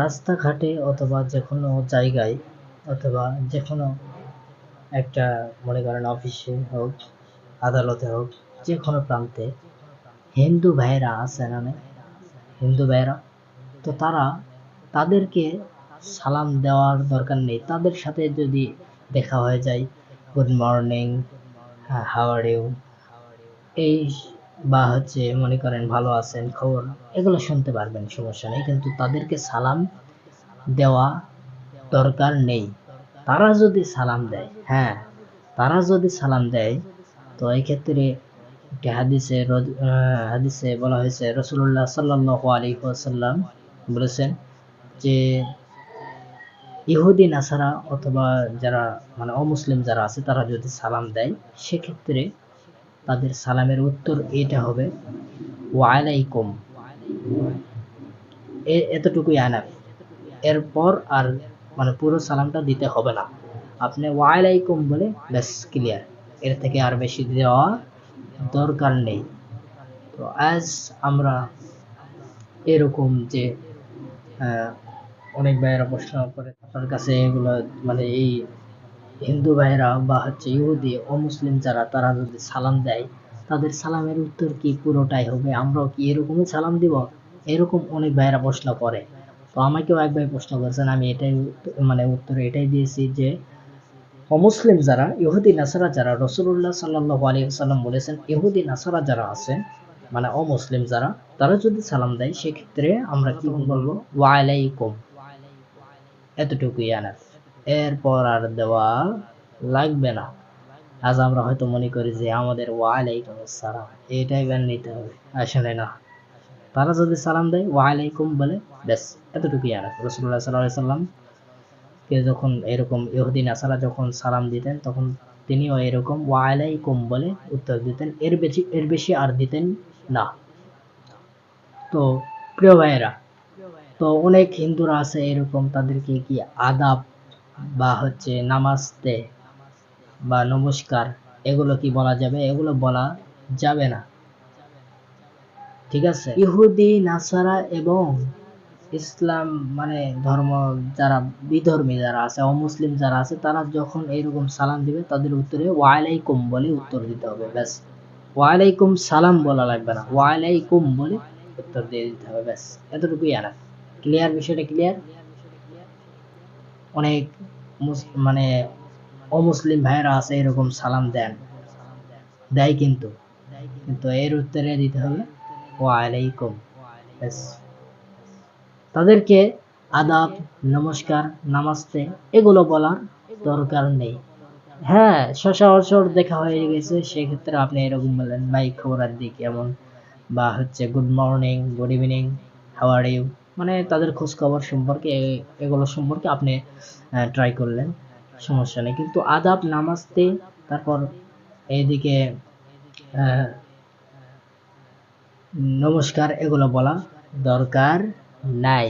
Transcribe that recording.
রাস্তাঘাটে অথবা যে কোনো জায়গায় অথবা যে কোনো একটা মনে করেন অফিসে হোক, আদালতে হোক, যে কোনো প্রান্তে হিন্দু ভাইয়েরা আছেন অনেক হিন্দু ভাইয়েরা, তো তাদেরকে সালাম দেওয়ার দরকার নেই। তাদের সাথে যদি দেখা হয়ে যায়, good morning, how are you, এই বা হচ্ছে মনে করেন ভালো আছেন, খবর, এগুলো শুনতে পারবেন, সমস্যা নেই, কিন্তু তাদেরকে সালাম দেওয়া দরকার নেই। তারা যদি সালাম দেয়, হ্যাঁ, তারা যদি সালাম দেয়, তো এই ক্ষেত্রে একটি হাদিসে বলা হয়েছে, রাসূলুল্লাহ সাল্লাল্লাহু আলাইহি ওয়াসাল্লাম বলেছেন যে ইহুদি নাসারা অথবা যারা মানে অমুসলিম যারা আছে তারা যদি সালাম দেয়, সেক্ষেত্রে তাদের সালামের উত্তর এটা হবে ওয়ালাইকুম। এতটুকুই আনাফ। এরপর আর মানে পুরো সালামটা দিতে হবে না, আপনি ওয়ালাইকুম বলে ব্যাস ক্লিয়ার। এর থেকে আর বেশি দেওয়া দরকার নেই। তো আজ আমরা এরকম যে অনেক ভাইয়েরা প্রশ্ন করে আপনার কাছে এগুলো, মানে এই হিন্দু ভাইয়েরা বা হচ্ছে ইহুদি অমুসলিম যারা, তারা যদি সালাম দেয়, তাদের সালামের উত্তর কি পুরোটাই হবে, আমরাও কি এরকমই সালাম দিব? এরকম অনেক ভাইয়েরা প্রশ্ন করে। তো আমাকেও এক ভাই প্রশ্ন করেছেন, আমি এটাই মানে উত্তরে এটাই দিয়েছি যে অমুসলিম যারা, ইহুদি নাসারা যারা, রাসূলুল্লাহ সাল্লাল্লাহু আলাইহি ওয়াসাল্লাম বলেছেন ইহুদি নাসারা যারা আছে মানে অমুসলিম যারা, তারা যদি সালাম দেয় সেক্ষেত্রে আমরা কি বলবো? ওয়ালাইকুম। এতটুকুই আনাফ। এরপর আর দেওয়া লাগবে না। আজ আমরা হয়তো মনে করি যে আমাদের ওয়ালাইকুম আসসালাম এটাই গান নিতে হবে, আসলে না। তারা যদি সালাম দেয় ওয়ালাইকুম বলে ব্যাস, এতটুকুই আনাফ। রাসূলুল্লাহ সাল্লাল্লাহু আলাইহি ওয়াসাল্লাম কে যখন এরকম ইহুদি নাসারা যখন সালাম দিতেন, তখন তিনিও এরকম ওয়ালাইকুম বলে উত্তর দিতেন, এর বেশি আর দিতেন না। তো প্রিয় ভাইয়েরা, তো অনেক হিন্দুরা আছে এরকম, তাদেরকে কি আদাব বা হচ্ছে নামাজতে বা নমস্কার এগুলো কি বলা যাবে? এগুলো বলা যাবে না, ঠিক আছে? ইহুদি নাসারা এবং ইসলাম মানে ধর্ম যারা, বিধর্মী যারা আছে, অমুসলিম যারা আছে, তারা যখন এরকম সালাম দিবে তাদের উত্তরে ওয়ালাইকুম বলে উত্তর দিতে হবে, ব্যাস। ওয়ালাইকুম সালাম বলা লাগবে না, ওয়ালাইকুম বলে উত্তর দিয়ে দিতে হবে, ব্যাস। এতটুকুই আনাফ। ক্লিয়ার? বিষয়টা ক্লিয়ার? অনেক মানে অমুসলিম ভাইয়েরা আছে এরকম সালাম দেয়, কিন্তু কিন্তু এর উত্তরে দিতে হবে ওয়ালাইকুম, ব্যাস। তাদেরকে আদাব, নমস্কার, নামাস্তে এগুলো বলার দরকার নেই। হ্যাঁ, সচরাচর দেখা হয়ে গেছে, সেক্ষেত্রে আপনি এরকম বললেন, ভাই খবর আর দিক কেমন, বা হচ্ছে good morning, good evening, how are you, মানে তাদের খোঁজ খবর সম্পর্কে, এগুলো সম্পর্কে আপনি ট্রাই করলেন, সমস্যা নেই। কিন্তু আদাব, নামাস্তে, তারপর এইদিকে নমস্কার, এগুলো বলা দরকার নাই।